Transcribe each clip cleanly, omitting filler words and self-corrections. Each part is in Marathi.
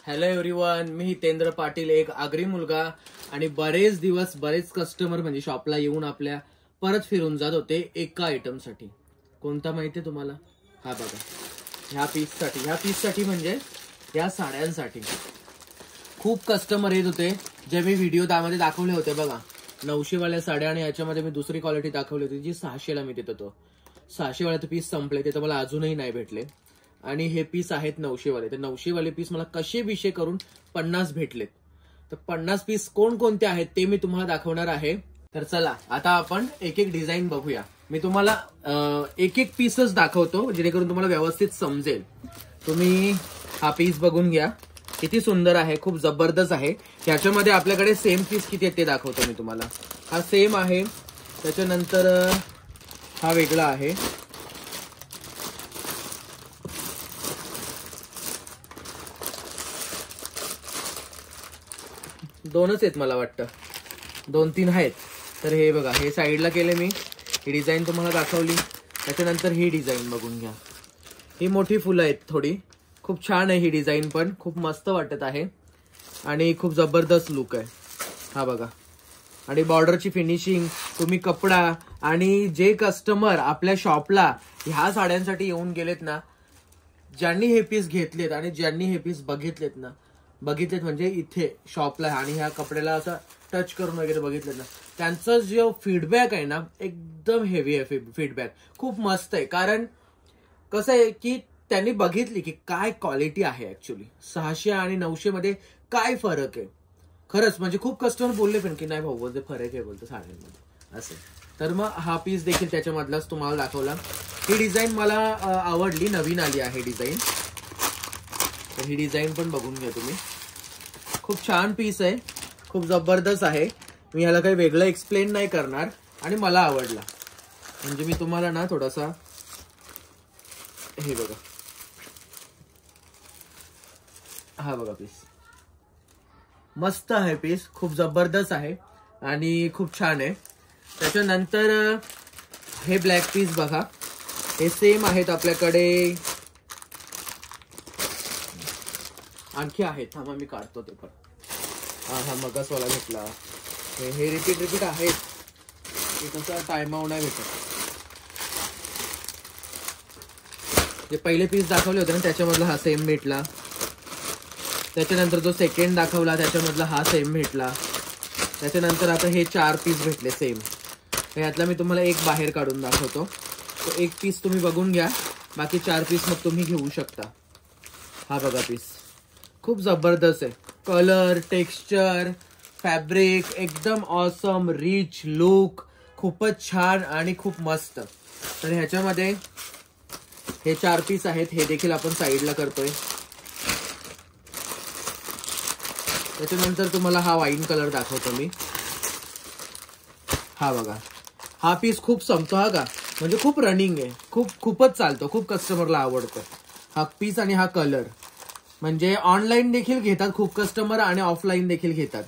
हॅलो एव्हरीवन, मी हितेंद्र पाटील, एक आगरी मुलगा. आणि बरेच दिवस बरेच कस्टमर म्हणजे शॉपला येऊन आपल्या परत फिरून जात होते एका आयटम साठी. कोणता माहितीये तुम्हाला? हा बघा, ह्या पीससाठी म्हणजे या साड्यांसाठी खूप कस्टमर येत होते. जे मी व्हिडिओ त्यामध्ये दाखवले होते बघा, 900 वाल्या साड्या, आणि याच्यामध्ये मी दुसरी क्वालिटी दाखवली होती जी 600 ला मी देत होतो. 600 वाले पीस संपले, ते तर मला अजूनही नाही भेटले. आणि हे पीस आहेत 900 वाले. तर 900 वाले पीस मला कसे विषय करून 50 भेटलेत. तर 50 पीस कोणकोणते आहेत ते मी तुम्हाला दाखवणार आहे. तर चला आता आपण एक एक डिझाईन बघूया. मी तुम्हाला एक एक पीसच दाखवतो जेणेकरून तुम्हाला व्यवस्थित समजेल. तुम्ही हा पीस बघून घ्या, किती सुंदर आहे, खूप जबरदस्त आहे. याच्यामध्ये आपल्याकडे सेम पीस किती आहेत ते दाखवतो मी तुम्हाला. हा सेम आहे, त्याच्यानंतर हा वेगळा आहे, दोनच आहेत मला वाटतं, 2-3 आहेत. तर हे बघा, हे साईडला केले मी, ही डिझाईन तुम्हाला दाखवली. त्याच्यानंतर ही डिझाईन बघून घ्या, ही मोठी फुलं आहेत थोडी, खूप छान आहे ही डिझाईन, पण खूप मस्त वाटत आहे आणि खूप जबरदस्त लुक आहे. हा बघा, आणि बॉर्डरची फिनिशिंग, तुम्ही कपडा, आणि जे कस्टमर आपल्या शॉपला ह्या साड्यांसाठी येऊन गेलेत ना, ज्यांनी हे पीस घेतलेत आणि ज्यांनी हे पीस बघितलेत म्हणजे इथे शॉपला आणि ह्या कपड्याला असं टच करून वगैरे बघितलेत ना, त्यांचा जो फीडबॅक आहे ना, एकदम हेवी आहे फीडबॅक, खूप मस्त आहे. कारण कसं आहे की त्यांनी बघितली की काय क्वालिटी आहे. ऍक्च्युली 600 आणि 900 मध्ये काय फरक आहे. खरंच म्हणजे खूप कस्टमर बोलले पण की नाही भाऊ, बोलते फरक आहे, बोलतो साड्यांमध्ये असं. तर मग हा पीस देखील त्याच्यामधलाच तुम्हाला दाखवला. ही डिझाईन मला आवडली, नवीन आली आहे डिझाईन. तर ही डिझाईन पण बघून घ्या तुम्ही, खूप छान पीस आहे, खूप जबरदस्त आहे. मी ह्याला काही वेगळं एक्सप्लेन नाही करणार आणि मला आवडला. म्हणजे मी तुम्हाला ना थोडासा, हे बघा, हा बघा पीस, मस्त आहे पीस, खूप जबरदस्त आहे आणि खूप छान आहे. त्याच्यानंतर हे ब्लॅक पीस बघा, हे सेम आहेत आपल्याकडे, आणखी आहेत, थांबा मी काढतो ते पण. हा मगासवाला घेतला, हे रिपीट आहेत, ते कसं टाइमावर नाही भेटत. जे पहिले पीस दाखवले होते ना त्याच्यामधला हा सेम भेटला. त्याच्यानंतर जो सेकंड दाखवला त्याच्यामधला हा सेम भेटला. त्याच्यानंतर आता हे 4 पीस भेटले सेम. यातला मी तुम्हाला एक बाहेर काढून दाखवतो. तो एक पीस तुम्ही बघून घ्या, बाकी 4 पीस मग तुम्ही घेऊ शकता. हा बघा पीस, खूप जबरदस्त आहे. कलर, टेक्स्चर, फॅब्रिक एकदम ऑसम, रिच लुक, खूपच छान आणि खूप मस्त. तर ह्याच्यामध्ये हे 4 पीस आहेत, हे देखील आपण साईडला करतोय. त्याच्यानंतर तुम्हाला हा वाईन कलर दाखवतो मी. हा बघा, हा पीस खूप संपतो हा का, म्हणजे खूप रनिंग आहे, खूपच चालतो, खूप कस्टमरला आवडतो हा पीस आणि हा कलर. म्हणजे ऑनलाईन देखील घेतात खूप कस्टमर आणि ऑफलाईन देखील घेतात.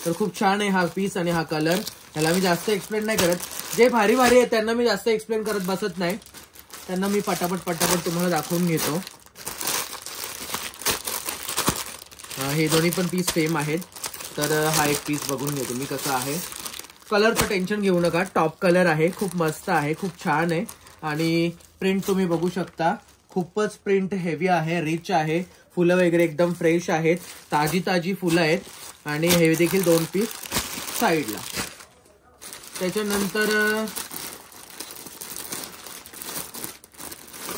तर खूप छान आहे हा पीस आणि हा कलर. त्याला मी जास्त एक्सप्लेन नाही करत. जे भारी आहे त्यांना मी जास्त एक्सप्लेन करत बसत नाही, त्यांना मी पटापट तुम्हाला दाखवून घेतो. हे दोन्ही पण पीस सेम आहेत. तर हा एक पीस बघून घ्या तुम्ही कसा आहे. कलरचं टेन्शन घेऊ नका, टॉप कलर आहे, खूप मस्त आहे, खूप छान आहे. आणि प्रिंट तुम्ही बघू शकता, खूपच प्रिंट हेवी आहे, रिच आहे. फुलं वगैरे एकदम फ्रेश आहेत, ताजी फुलं आहेत. आणि हे देखील 2 पीस साईडला. त्याच्यानंतर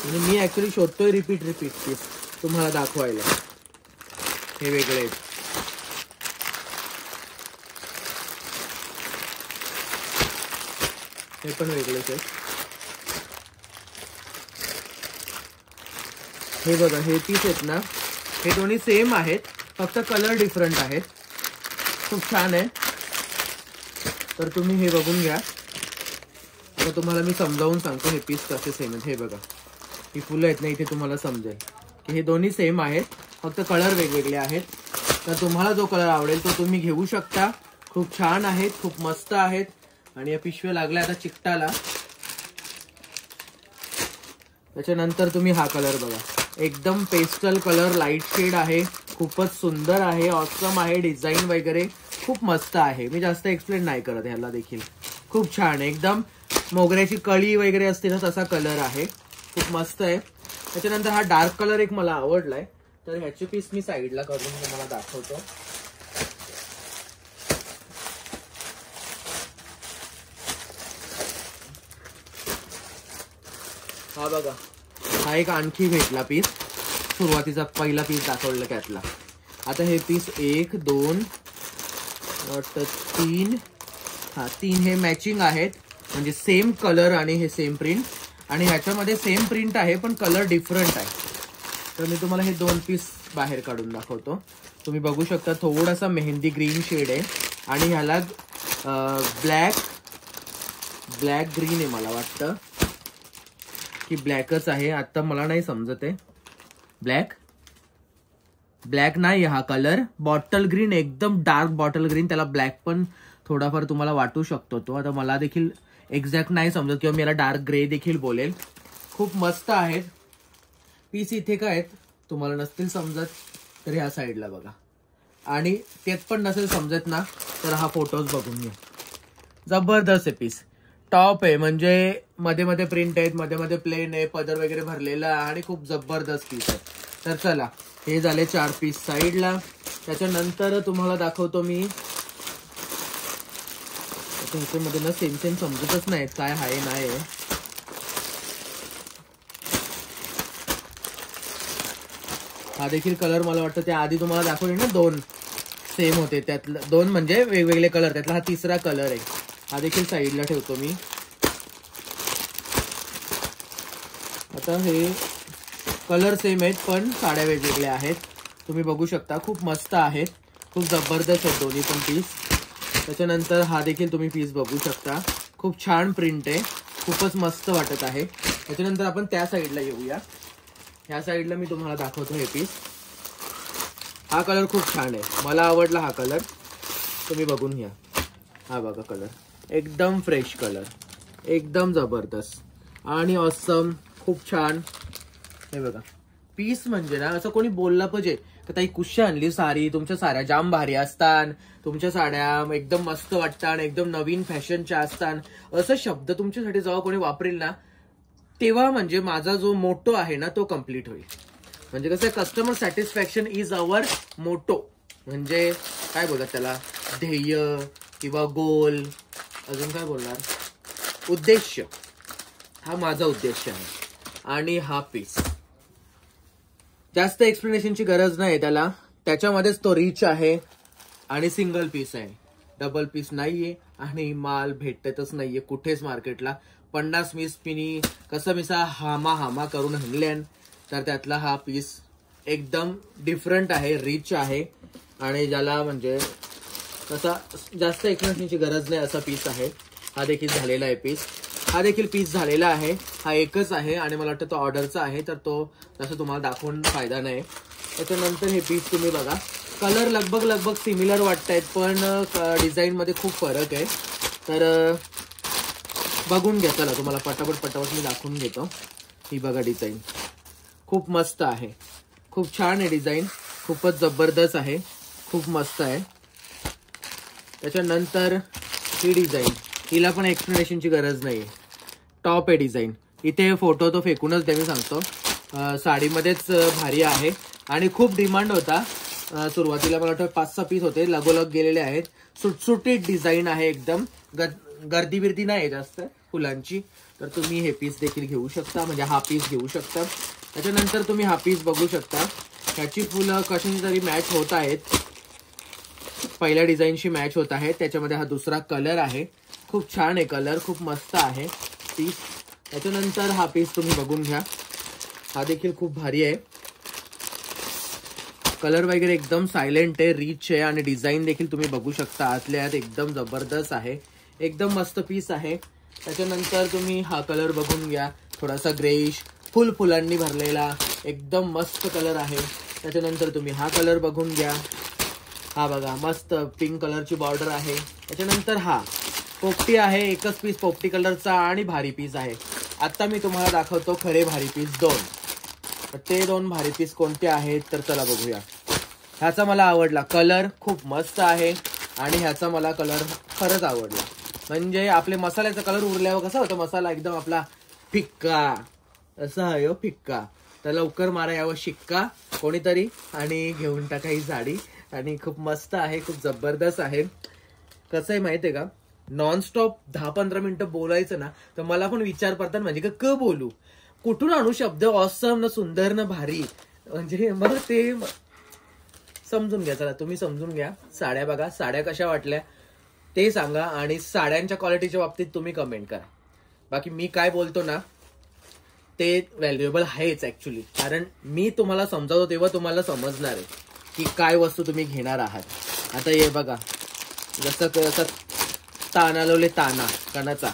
मी ऍक्च्युली शोधतोय रिपीट पीस तुम्हाला दाखवायला. हे वेगळे आहेत, हे पण वेगळेच आहेत. हे बघा, हे पीस आहेत ना, हे दोन्ही सेम आहेत, फक्त कलर डिफरंट आहेत. खूप छान आहे. तर तुम्ही हे बघून घ्या. आता तुम्हाला मी समजावून सांगतो हे पीस कसे सेम आहेत. हे बघा, ही फुलं आहेत ना, इथे तुम्हाला समजेल की हे दोन्ही सेम आहेत, फक्त कलर वेगवेगळे आहेत. तर तुम्हाला जो कलर आवडेल तो तुम्ही घेऊ शकता. खूप छान आहेत, खूप मस्त आहेत. आणि या पिशव्या लागल्या आता चिकटाला. त्याच्यानंतर तुम्ही हा कलर बघा, एकदम पेस्टल कलर, लाईट शेड आहे, खूपच सुंदर आहे, ऑसम आहे, डिझाईन वगैरे खूप मस्त आहे. मी जास्त एक्सप्लेन नाही करत, ह्याला देखील खूप छान आहे. एकदम मोगऱ्याची कळी वगैरे असते ना तसा कलर आहे, खूप मस्त आहे. त्याच्यानंतर हा डार्क कलर एक मला आवडलाय, तर ह्याची पीस मी साईडला करून तुम्हाला दाखवतो. हा बघा, हा एक आणखी भेटला पीस. सुरुवातीचा पहिला पीस दाखवला त्यातला. आता हे पीस 1 2 3, हा 3 हे मॅचिंग आहेत, म्हणजे सेम कलर आणि हे सेम प्रिंट. आणि ह्याच्यामध्ये सेम प्रिंट आहे पण कलर डिफरंट आहे. तर मी तुम्हाला हे 2 पीस बाहेर काढून दाखवतो. तुम्ही बघू शकता थोडासा मेहंदी ग्रीन शेड आहे आणि ह्याला ब्लॅक ग्रीन आहे, मला वाटतं की ब्लॅकच आहे, आता मला नाही समजत आहे. ब्लॅक नाही, हा कलर बॉटल ग्रीन, एकदम डार्क बॉटल ग्रीन. त्याला ब्लॅक पण थोडाफार तुम्हाला वाटू शकतो तो. आता मला देखील एक्झॅक्ट नाही समजत, किंवा मी याला डार्क ग्रे देखील बोलेल. खूप मस्त आहेत पीस. इथे काय आहेत तुम्हाला नसतील समजत तर ह्या साईडला बघा, आणि त्यात पण नसेल समजत ना तर हा फोटोज बघून घ्या. जबरदस्त आहे पीस. टॉप आहे, म्हणजे मध्ये मध्ये प्रिंट आहेत, मध्ये मध्ये प्लेन आहे, पदर वगैरे भरलेला आणि खूप जबरदस्त पीस आहे. तर चला, हे झाले 4 पीस साईडला. त्याच्यानंतर तुम्हाला दाखवतो मी, ह्याच्यामध्ये ना सेम समजतच नाही काय आहे नाही. हा देखील कलर मला वाटतं त्या आधी तुम्हाला दाखवले ना 2 सेम होते, त्यातलं 2 म्हणजे वेगवेगळे कलर, त्यातला हा तिसरा कलर आहे. हा देखील साईडला ठेवतो मी. आता हे कलर सेम आहेत पण साड्या वेगवेगळ्या आहेत. तुम्ही बघू शकता, खूप मस्त आहेत, खूप जबरदस्त आहेत दोन्ही पण पीस. त्याच्यानंतर हा देखील तुम्ही पीस बघू शकता, खूप छान प्रिंट आहे, खूपच मस्त वाटत आहे. त्याच्यानंतर आपण त्या साईडला येऊया. ह्या साईडला मी तुम्हाला दाखवतो हे पीस. हा कलर खूप छान आहे, मला आवडला हा कलर, तुम्ही बघून घ्या. हा बघा कलर, एकदम फ्रेश कलर, एकदम जबरदस्त आणि ऑसम, खूप छान. हे बघा पीस, म्हणजे ना असं कोणी बोलला पाहिजे की ताई कुशी आणली साडी, तुमच्या साड्या जाम भारी असतात, तुमच्या साड्या एकदम मस्त वाटतात, एकदम नवीन फॅशनच्या असतात, असं शब्द तुमच्यासाठी जेव्हा कोणी वापरेल ना तेव्हा म्हणजे माझा जो मोटो आहे ना तो कम्प्लीट होईल. म्हणजे कसं, customer satisfaction is our motto, म्हणजे काय बोलतात त्याला, ध्येय किंवा गोल, अजून काय बोलणार, उद्देश. हा माझा उद्देश आहे. आणि हा पीस जास्त एक्सप्लेनेशनची गरज नाही त्याला, त्याच्यामध्येच तो रिच आहे आणि सिंगल पीस आहे, डबल पीस नाहीये आणि माल भेटतच नाहीये कुठेच मार्केटला. 50-20 पिनी कसं मिसा हामा करून हणल्यान, तर त्यातला हा पीस एकदम डिफरंट आहे, रिच आहे आणि ज्याला म्हणजे तसा जास्त एक्सप्लेनेशनची गरज नाही असा पीस आहे. हा देखील झालेला आहे पीस, हा देखील पीस झालेला आहे. हा एकच आहे आणि मला वाटतं तो ऑर्डरचा आहे, तर तो तसं तुम्हाला दाखवून फायदा नाही. त्याच्यानंतर हे पीस तुम्ही बघा, कलर लगभग सिमिलर वाटतायत पण डिझाईन मध्ये खूप फरक आहे. तर बघून घ्या, चला तुम्हाला पटापट मी दाखवून घेतो. ही बघा डिझाईन, खूप मस्त आहे, खूप छान आहे डिझाईन, खूपच जबरदस्त आहे, खूप मस्त आहे. त्याच्यानंतर ही डिझाईन, हिला पण एक्सप्लेनेशनची गरज नाही, टॉप आहे डिझाईन. इथे फोटो तो फेकूनच द्या, मी सांगतो, साडीमध्येच भारी आहे आणि खूप डिमांड होता. सुरुवातीला मला वाटतं 5-6 पीस होते, लगोलग गेलेले आहेत. सुटसुटीत डिझाईन आहे, एकदम गर्दी बिर्दी नाही जास्त फुलांची. तर तुम्ही हे पीस देखील घेऊ शकता, म्हणजे हा पीस घेऊ शकता. त्याच्यानंतर तुम्ही हा पीस बघू शकता, ह्याची फुलं कशाची तरी मॅच होत आहेत, पहिल्या डिझाईनशी मॅच होत आहेत. त्याच्यामध्ये हा दुसरा कलर आहे, खूप छान आहे कलर, खूप मस्त आहे पीस. त्याच्यानंतर हा पीस तुम्ही बघून घ्या, हा देखील खूप भारी आहे, कलर वगैरे एकदम सायलेंट आहे, रिच आहे आणि डिझाईन देखील तुम्ही बघू शकता आतल्या आत एकदम जबरदस्त आहे, एकदम मस्त पीस आहे. त्याच्यानंतर तुम्ही हा कलर बघून घ्या, थोडासा ग्रेइश, फुलांनी भरलेला एकदम मस्त कलर आहे. त्याच्यानंतर तुम्ही हा कलर बघून घ्या, हा बघा मस्त पिंक कलरची बॉर्डर आहे. त्याच्यानंतर हा पोपटी आहे, एकच पीस पोपटी कलरचा आणि भारी पीस आहे. आता मी तुम्हाला दाखवतो खरे भारी पीस 2. ते 2 भारी पीस कोणते आहेत तर चला बघूया. ह्याचा मला आवडला, कलर खूप मस्त आहे आणि ह्याचा मला कलर खरंच आवडला. म्हणजे आपले मसाल्याचा कलर उरल्यावर कसा होता मसाला एकदम आपला फिक्का, असा आहे हो फिक्का. तर लवकर मारा यावं शिक्का कोणीतरी आणि घेऊन टाका ही साडी. आणि खूप मस्त आहे, खूप जबरदस्त आहे. कसं आहे माहितीये का, नॉनस्टॉप 10-15 मिनिटं बोलायचं ना तर मला पण विचार पडतात म्हणजे का बोलू, कुठून आणू शब्द ऑसम ना सुंदर ना भारी. म्हणजे मग ते समजून घ्या, चला तुम्ही समजून घ्या. साड्या बघा, साड्या कशा वाटल्या ते सांगा आणि साड्यांच्या क्वालिटीच्या बाबतीत तुम्ही कमेंट करा. बाकी मी काय बोलतो ना ते व्हॅल्युएबल आहेच ऍक्च्युली, कारण मी तुम्हाला समजावतो तेव्हा तुम्हाला समजणार आहे की काय वस्तू तुम्ही घेणार आहात. आता हे बघा, जसं ताना लावले, ताना कणाचा,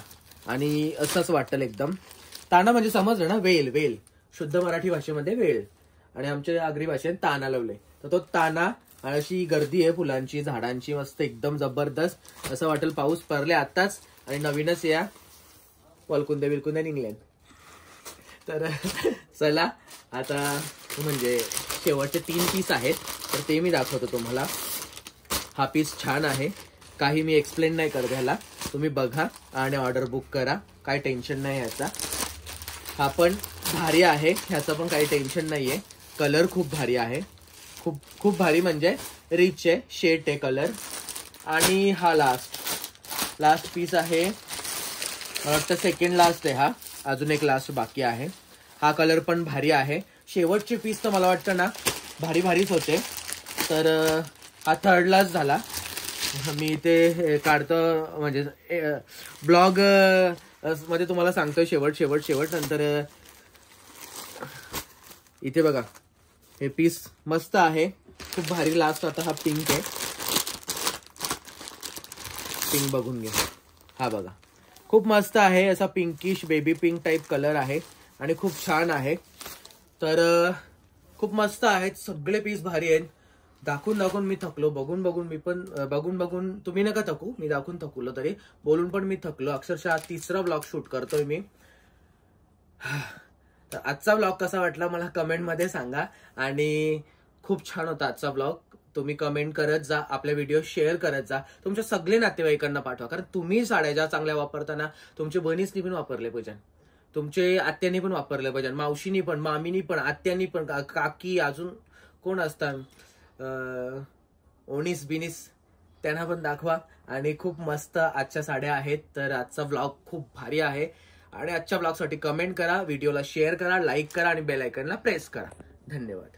आणि असंच वाटेल एकदम. ताना म्हणजे समजलं ना, वेल, वेल शुद्ध मराठी भाषेमध्ये वेल आणि आमच्या आगरी भाषेत ताना लावले. तर तो ताना, अशी गर्दी आहे फुलांची झाडांची मस्त एकदम जबरदस्त. असं वाटेल पाऊस पडले आताच आणि नवीनच या वलकुंदे बिलकुंदे निघले. तर चला आता म्हणजे शेवटचे 3 पीस आहेत तर ते मी दाखवतो तुम्हाला. हा पीस छान आहे, काही मी एक्सप्लेन नाही करत ह्याला, तुम्ही बघा आणि ऑर्डर बुक करा, काय टेन्शन नाही ह्याचा. हा पण भारी आहे, ह्याचा पण काही टेन्शन नाहीये. कलर खूप भारी आहे, खूप खूप भारी म्हणजे रिच आहे, शेड आहे कलर. आणि हा लास्ट पीस आहे, मला वाटतं सेकंड लास्ट आहे हा, अजून एक लास्ट बाकी आहे. हा कलर पण भारी आहे. शेवटचे पीस तर मला वाटतं ना भारीच होते. तर हा थर्ड लास्ट झाला. मी इथे काढतो म्हणजे ब्लॉग मध्ये तुम्हाला सांगतोय शेवट. नंतर इथे बघा हे पीस मस्त आहे, खूप भारी लास्ट. आता हा पिंक आहे, पिंक बघून घ्या. हा बघा खूप मस्त आहे, असा pinkish baby pink type colour आहे आणि खूप छान आहे. तर खूप मस्त आहेत सगळे पीस, भारी आहेत. दाखवून मी थकलो, बघून तुम्ही नका थकू, मी दाखवून थकलो, तरी बोलून पण मी थकलो. अक्षरशः 3रा ब्लॉग शूट करतोय मी. तर आजचा ब्लॉग कसा वाटला मला कमेंट मध्ये सांगा. आणि खूप छान होता आजचा ब्लॉग. तुम्ही कमेंट करत जा, आपले व्हिडिओ शेअर करत जा, तुमच्या सगळे नातेवाईकांना पाठवा. कारण तुम्ही साड्या ज्या चांगल्या वापरताना तुमच्या बहिणीसनी पण वापरले पाहिजे, तुमचे आत्यांनी पण वापरले पाहिजे, मावशीनी पण, मामीनी पण, आत्यांनी पण, काकी, अजून कोण असतात ओणीस बिनीस, त्यांना पण दाखवा. आणि खूप मस्त आजच्या साड्या आहेत. तर आजचा ब्लॉग खूप भारी आहे आणि आजच्या ब्लॉगसाठी कमेंट करा, व्हिडिओला शेअर करा, लाईक करा आणि बेल आयकॉनला प्रेस करा. धन्यवाद.